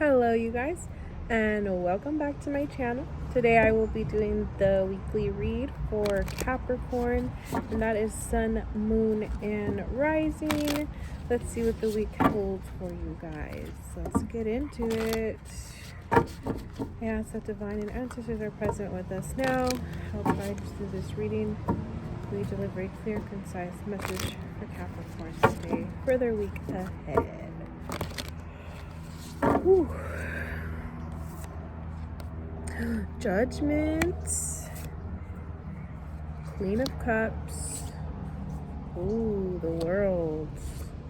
Hello you guys, and welcome back to my channel. Today I will be doing the weekly read for Capricorn, and that is Sun, Moon, and Rising. Let's see what the week holds for you guys. Let's get into it. I ask that divine and ancestors are present with us now. Help guide us through this reading. We deliver a clear, concise message for Capricorn today for their week ahead. Whew. Judgment, Queen of Cups, ooh, the World.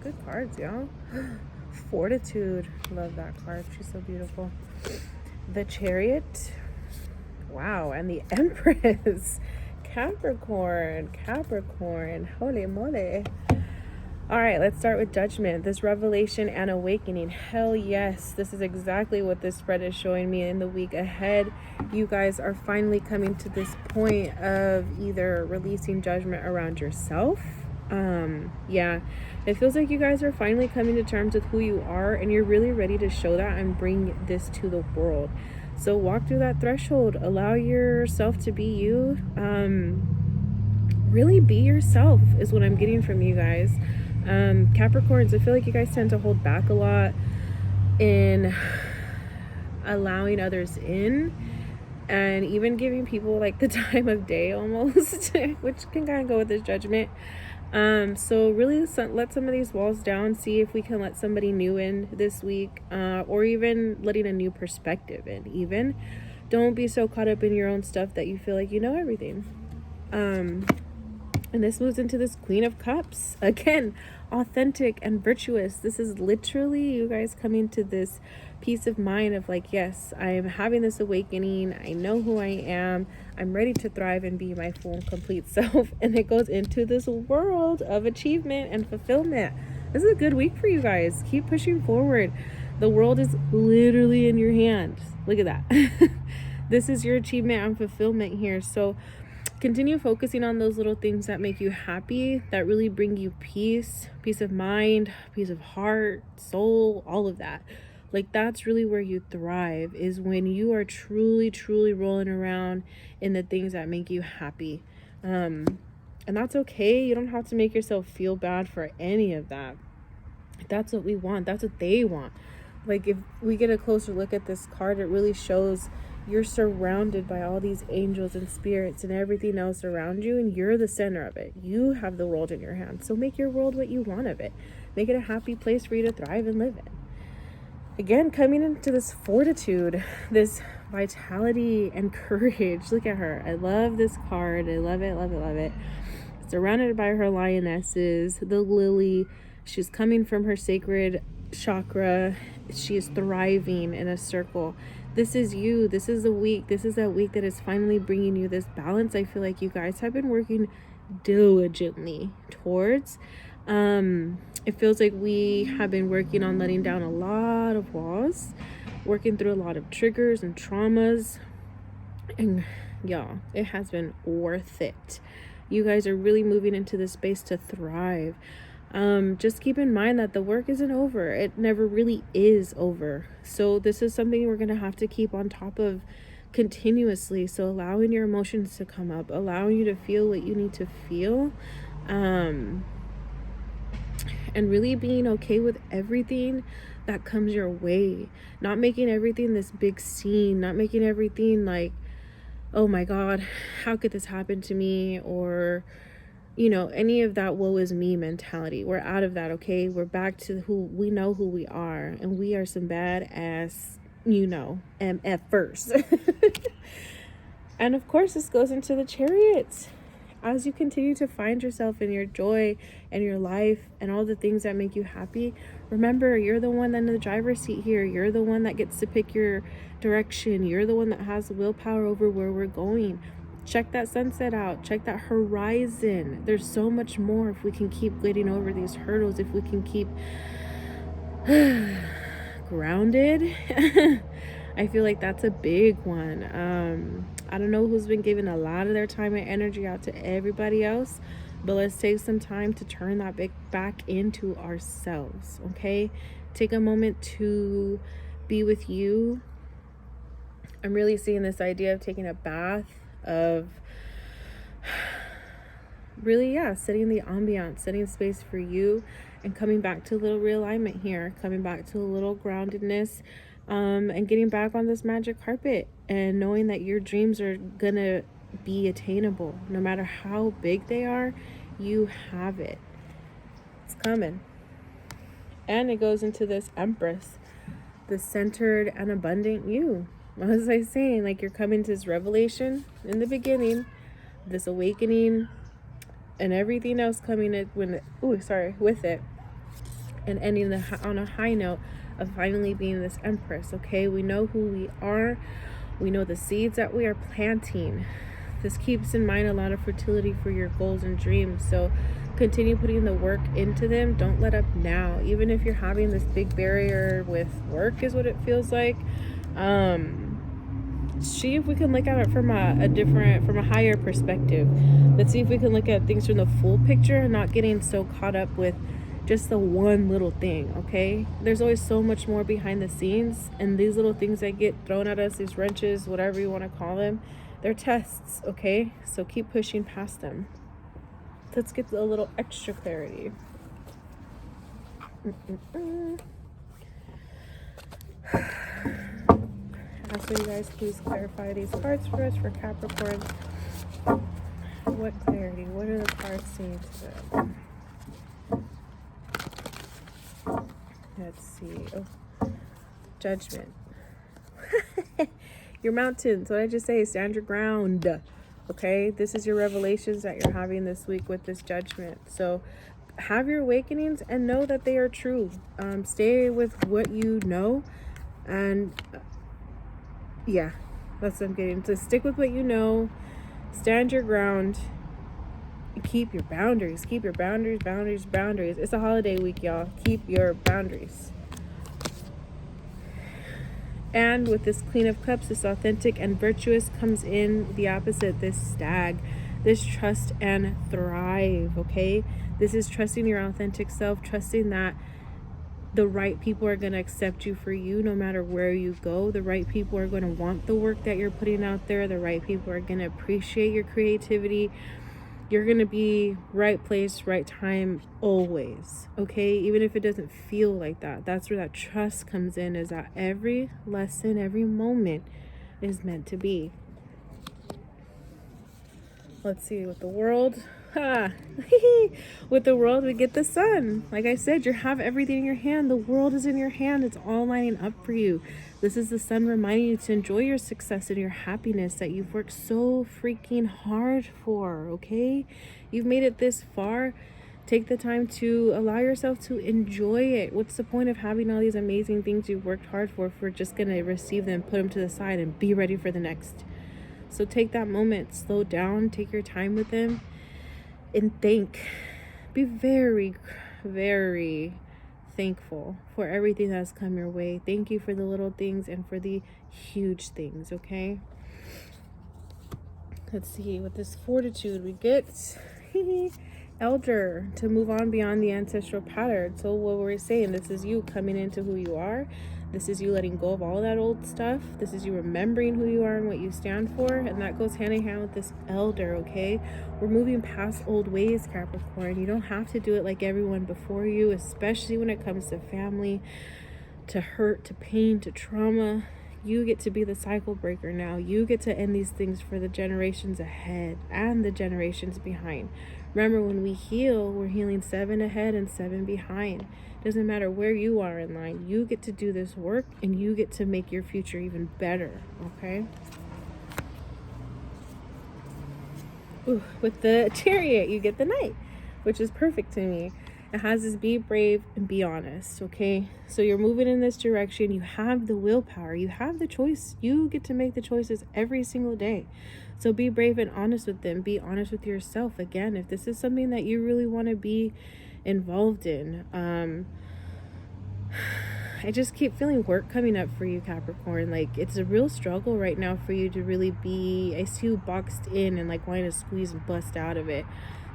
Good cards, y'all. Fortitude, love that card, she's so beautiful. The Chariot, wow, and the Empress. Capricorn, holy moly. All right, let's start with Judgment. This revelation and awakening. Hell yes, this is exactly what this spread is showing me in the week ahead. You guys are finally coming to this point of either releasing judgment around yourself. Yeah, it feels like you guys are finally coming to terms with who you are, and you're really ready to show that and bring this to the world. So walk through that threshold. Allow yourself to be you. Really be yourself is what I'm getting from you guys. Capricorns, I feel like you guys tend to hold back a lot in allowing others in, and even giving people like the time of day almost, which can kind of go with this judgment. So really let some of these walls down. See if we can let somebody new in this week, or even letting a new perspective in. Even don't be so caught up in your own stuff that you feel like you know everything. And this moves into this Queen of Cups. Again, authentic and virtuous. This is literally you guys coming to this peace of mind of like, yes, I am having this awakening. I know who I am. I'm ready to thrive and be my full and complete self. And it goes into this world of achievement and fulfillment. This is a good week for you guys. Keep pushing forward. The world is literally in your hands. Look at that. This is your achievement and fulfillment here. So continue focusing on those little things that make you happy, that really bring you peace of mind, peace of heart, soul, all of that. Like that's really where you thrive, is when you are truly rolling around in the things that make you happy. And that's okay. You don't have to make yourself feel bad for any of that. That's what we want. That's what they want. Like if we get a closer look at this card, it really shows you're surrounded by all these angels and spirits and everything else around you, and you're the center of it. You have the world in your hands. So make your world what you want of it. Make it a happy place for you to thrive and live in. Again, coming into this fortitude, this vitality and courage. Look at her. I love this card. I love it. Surrounded by her lionesses, the lily. She's coming from her sacred chakra. She is thriving in a circle. This is you. This is the week. This is that week that is finally bringing you this balance. I feel like you guys have been working diligently towards. It feels like we have been working on letting down a lot of walls, working through a lot of triggers and traumas. And y'all, it has been worth it. You guys are really moving into this space to thrive. Just keep in mind that the work isn't over. It never really is over. So this is something we're going to have to keep on top of continuously. So allowing your emotions to come up, allowing you to feel what you need to feel, and really being okay with everything that comes your way. Not making everything this big scene, not making everything like, oh my God, how could this happen to me? Or any of that woe is me mentality. We're out of that, okay? We're back to who we know who we are, and we are some badass, MF first. And of course, this goes into the Chariot. As you continue to find yourself in your joy and your life and all the things that make you happy, remember, you're the one in the driver's seat here. You're the one that gets to pick your direction. You're the one that has the willpower over where we're going. Check that sunset out. Check that horizon. There's so much more if we can keep getting over these hurdles, if we can keep grounded. I feel like that's a big one. I don't know who's been giving a lot of their time and energy out to everybody else, but let's take some time to turn that back into ourselves, okay? Take a moment to be with you. I'm really seeing this idea of taking a bath, of really, setting the ambiance, setting space for you, and coming back to a little realignment here, coming back to a little groundedness, and getting back on this magic carpet, and knowing that your dreams are gonna be attainable. No matter how big they are, you have it. It's coming. And it goes into this Empress, the centered and abundant you. What was I saying? Like, you're coming to this revelation in the beginning, this awakening, and everything else coming in with it, and ending on a high note of finally being this Empress. Okay, we know who we are. We know the seeds that we are planting. This keeps in mind a lot of fertility for your goals and dreams. So continue putting the work into them. Don't let up now. Even if you're having this big barrier with work, is what it feels like. See if we can look at it from a higher perspective. Let's see if we can look at things from the full picture and not getting so caught up with just the one little thing. Okay, there's always so much more behind the scenes, and these little things that get thrown at us, these wrenches, whatever you want to call them, they're tests. Okay, so keep pushing past them. Let's get a little extra clarity. So you guys, please clarify these cards for us for Capricorn. What clarity? What are the cards saying to them? Let's see. Judgment. Your mountains. What did I just say? Stand your ground. Okay, this is your revelations that you're having this week with this judgment. So have your awakenings and know that they are true. Stay with what you know, and that's what I'm getting. So stick with what you know, stand your ground, keep your boundaries. Boundaries. It's a holiday week, y'all. Keep your boundaries. And with this Queen of Cups, this authentic and virtuous comes in the opposite, this Stag, this trust and thrive. Okay, this is trusting your authentic self, trusting that the right people are going to accept you for you no matter where you go. The right people are going to want the work that you're putting out there. The right people are going to appreciate your creativity. You're going to be right place, right time, always. Okay, even if it doesn't feel like that. That's where that trust comes in, is that every lesson, every moment is meant to be. Let's see, with the world. With the world, we get the Sun. Like I said, you have everything in your hand. The world is in your hand. It's all lining up for you. This is the Sun reminding you to enjoy your success and your happiness that you've worked so freaking hard for. Okay, you've made it this far. Take the time to allow yourself to enjoy it. What's the point of having all these amazing things you've worked hard for if we're just gonna receive them, put them to the side, and be ready for the next? So take that moment, slow down, take your time with them, and be very, very thankful for everything that's come your way. Thank you for the little things and for the huge things. Okay, let's see, with this Fortitude we get Elder, to move on beyond the ancestral pattern. So what were we saying? This is you coming into who you are. This is you letting go of all that old stuff. This is you remembering who you are and what you stand for. And that goes hand in hand with this Elder, okay? We're moving past old ways, Capricorn. You don't have to do it like everyone before you, especially when it comes to family, to hurt, to pain, to trauma. You get to be the cycle breaker now. You get to end these things for the generations ahead and the generations behind. Remember, when we heal, we're healing 7 ahead and 7 behind. Doesn't matter where you are in line. You get to do this work, and you get to make your future even better. Okay. Ooh, with the Chariot, you get the Knight, which is perfect to me. It has this be brave and be honest. Okay, so you're moving in this direction. You have the willpower. You have the choice. You get to make the choices every single day. So be brave and honest with them. Be honest with yourself. Again, if this is something that you really want to be involved in, I just keep feeling work coming up for you, Capricorn. Like, it's a real struggle right now for you to really be, I see you boxed in and like wanting to squeeze and bust out of it.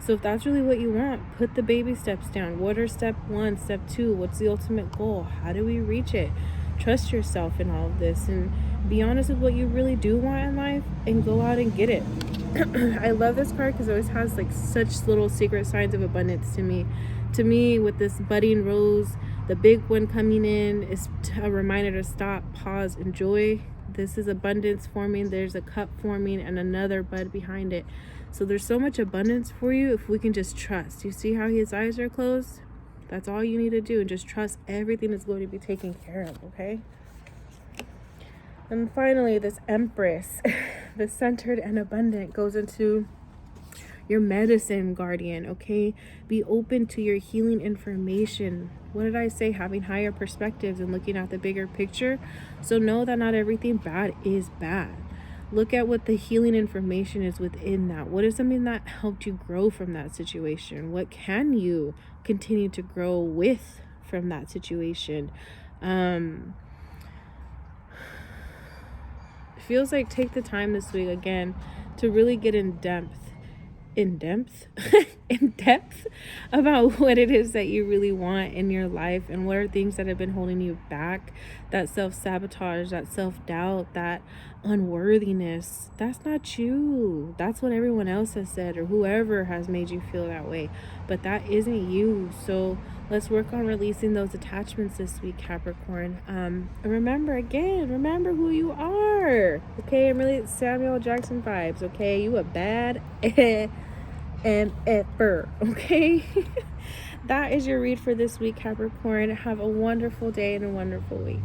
So if that's really what you want, put the baby steps down. What are step 1, step 2? What's the ultimate goal? How do we reach it? Trust yourself in all of this and be honest with what you really do want in life and go out and get it. I love this card because it always has like such little secret signs of abundance to me. To me, with this budding rose, the big one coming in is a reminder to stop, pause, enjoy. This is abundance forming. There's a cup forming and another bud behind it. So there's so much abundance for you if we can just trust. You see how his eyes are closed? That's all you need to do, and just trust everything is going to be taken care of, okay? And finally, this Empress, the centered and abundant, goes into your medicine guardian, okay? Be open to your healing information. What did I say? Having higher perspectives and looking at the bigger picture. So know that not everything bad is bad. Look at what the healing information is within that. What is something that helped you grow from that situation? What can you continue to grow with from that situation? Feels like take the time this week again to really get in depth about what it is that you really want in your life and what are things that have been holding you back. That self-sabotage, that self-doubt, that unworthiness, that's not you. That's what everyone else has said or whoever has made you feel that way, but that isn't you. So let's work on releasing those attachments this week, Capricorn. Remember who you are. Okay, I'm really Samuel Jackson vibes. Okay, you a bad MFer. Okay. That is your read for this week, Capricorn. Have a wonderful day and a wonderful week.